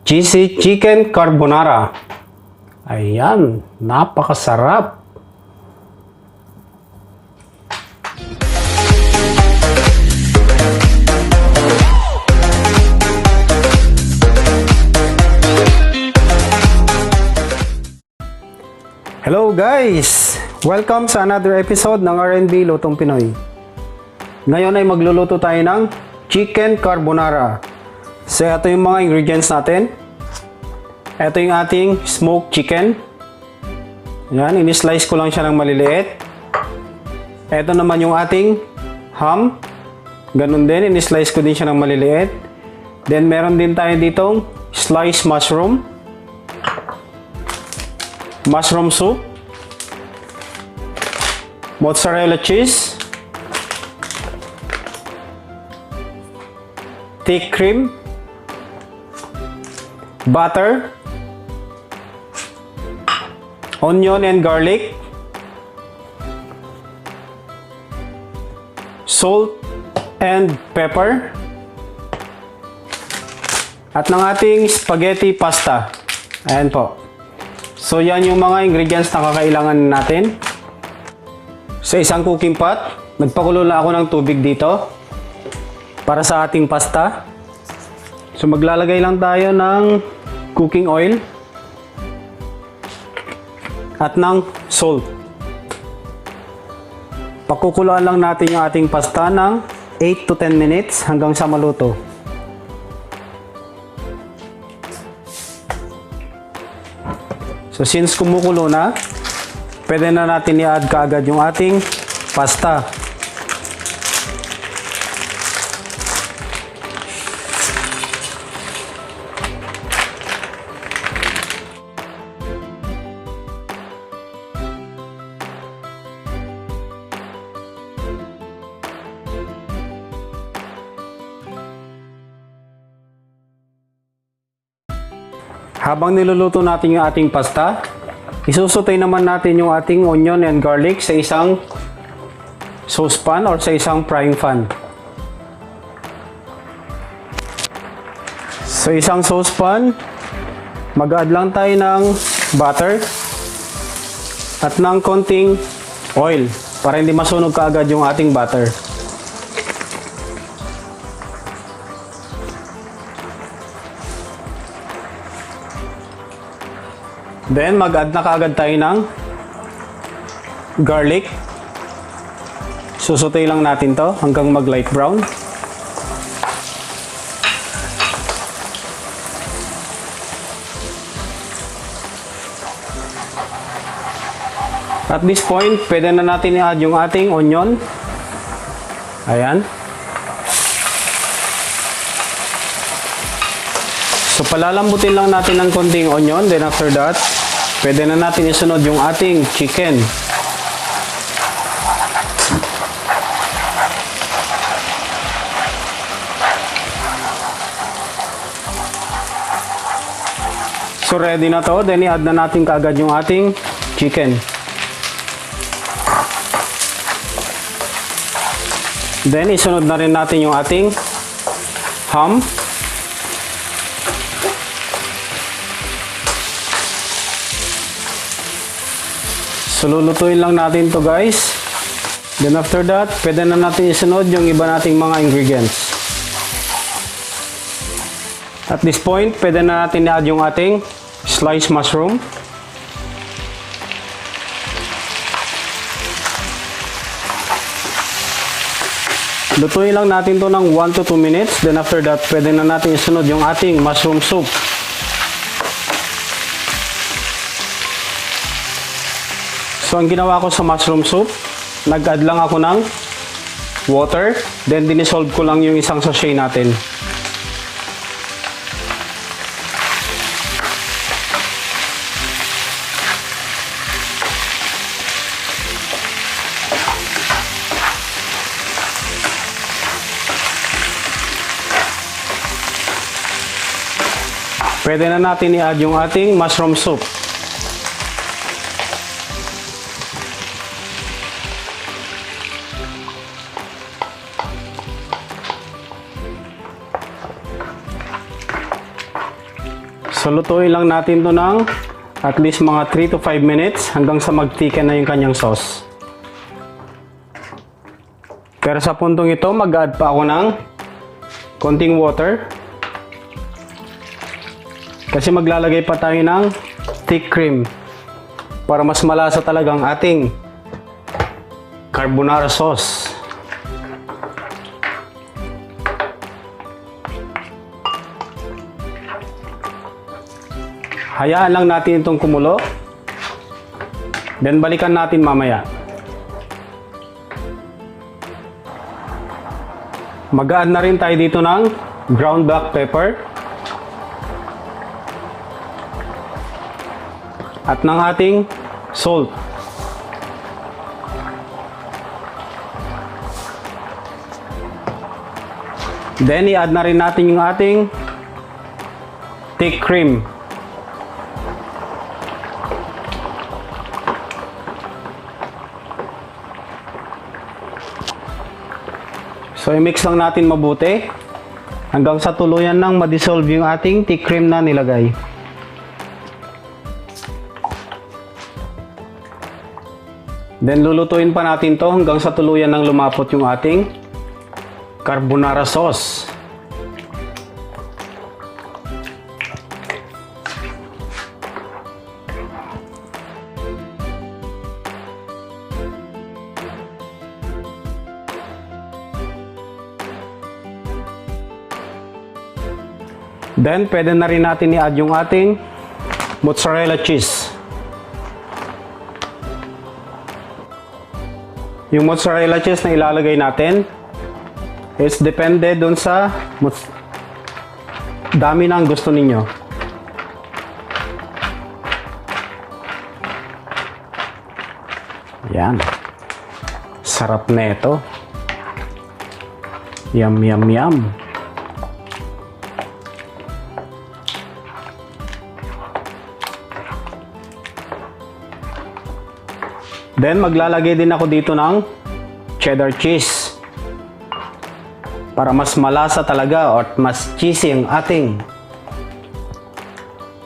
Cheesy chicken carbonara. Ayan, napakasarap. Hello guys! Welcome sa another episode ng R&B Lutong Pinoy. Ngayon ay magluluto tayo ng chicken carbonara. So ito yung mga ingredients natin. Ito yung ating smoked chicken. Yan, in-slice ko lang siya ng maliliit. Ito naman yung ating ham. Ganun din, in-slice ko din siya ng maliliit. Then meron din tayo ditong sliced mushroom. Mushroom soup. Mozzarella cheese. Thick cream. Butter, onion and garlic, salt and pepper, at ng ating spaghetti pasta. Ayan po. So yan yung mga ingredients na kakailangan natin. Sa isang cooking pot, nagpakulo na ako ng tubig dito para sa ating pasta. So maglalagay lang tayo ng cooking oil at ng salt. Pakukuluan lang natin yung ating pasta ng 8 to 10 minutes hanggang sa maluto. So since kumukulo na, pwede na natin i-add kaagad yung ating pasta. Habang niluluto natin yung ating pasta, isusutay naman natin yung ating onion and garlic sa isang saucepan or sa isang frying pan. Sa isang saucepan, mag-add lang tayo ng butter at ng konting oil para hindi masunog kaagad yung ating butter. Then, mag-add na kaagad tayo ng garlic. Susutay lang natin to hanggang mag-light brown. At this point, pwede na natin i-add yung ating onion. Ayan. So, palalambutin lang natin ng konting onion. Then after that, pwede na natin isunod yung ating chicken. So, ready na to. Then, i-add na natin kaagad yung ating chicken. Then, isunod na rin natin yung ating ham. So, lulutuin lang natin to guys. Then after that, pwede na natin isunod yung iba nating mga ingredients. At this point, pwede na natin i-add yung ating sliced mushroom. Lutuin lang natin to ng 1 to 2 minutes. Then after that, pwede na natin isunod yung ating mushroom soup. So, ang ginawa ko sa mushroom soup, nag-add lang ako ng water, then dinisolve ko lang yung isang sachet natin. Pwede na natin i-add yung ating mushroom soup. So lutuin lang natin to ng at least mga 3 to 5 minutes hanggang sa mag-thicken na yung kanyang sauce. Pero sa puntong ito, mag-add pa ako ng konting water. Kasi maglalagay pa tayo ng thick cream para mas malasa talaga ang ating carbonara sauce. Hayaan lang natin itong kumulo. Then balikan natin mamaya. Mag-add na rin tayo dito ng ground black pepper. At ng ating salt. Then i-add na rin natin yung ating thick cream. So i-mix lang natin mabuti hanggang sa tuluyan nang ma-dissolve yung ating thick cream na nilagay. Then lulutuin pa natin to hanggang sa tuluyan nang lumapot yung ating carbonara sauce. Then, pwede na rin natin i-add yung ating mozzarella cheese. Yung mozzarella cheese na ilalagay natin is depende dun sa dami ng gusto ninyo. Yan. Sarap na ito. Yum, yum, yum. Then maglalagay din ako dito ng cheddar cheese para mas malasa talaga at mas cheesy ang ating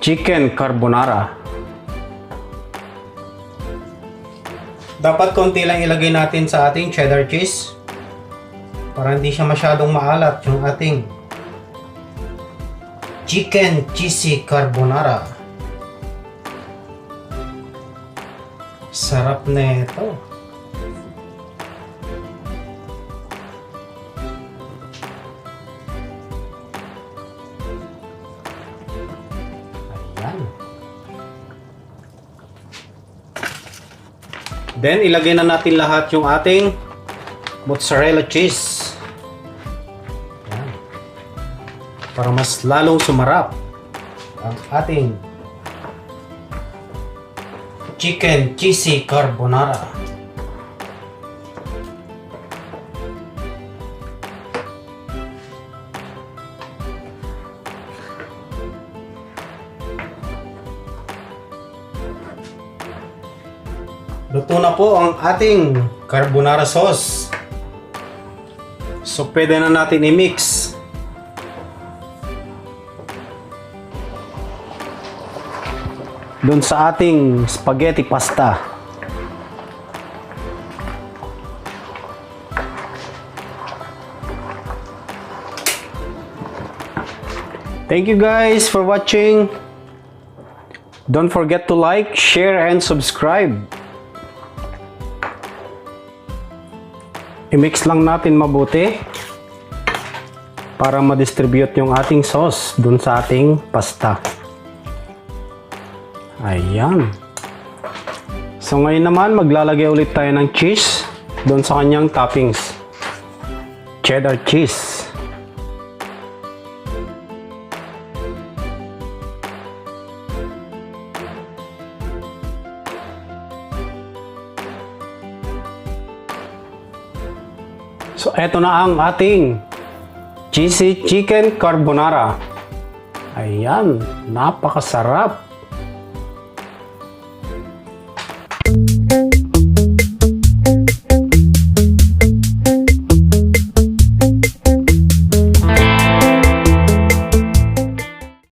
chicken carbonara. Dapat konti lang ilagay natin sa ating cheddar cheese para hindi siya masyadong maalat yung ating chicken cheesy carbonara. Sarap na ito. Ayan. Then, ilagay na natin lahat yung ating mozzarella cheese. Ayan. Para mas lalong sumarap ang ating chicken cheesy carbonara. Luto na po ang ating carbonara sauce. So pwede na natin i-mix. Doon sa ating spaghetti pasta. Thank you guys for watching. Don't forget to like, share, and subscribe. I-mix lang natin mabuti para ma-distribute yung ating sauce doon sa ating pasta. Ayan. So ngayon naman maglalagay ulit tayo ng cheese doon sa kanyang toppings. Cheddar cheese. So eto na ang ating cheesy chicken carbonara. Ayan, napakasarap.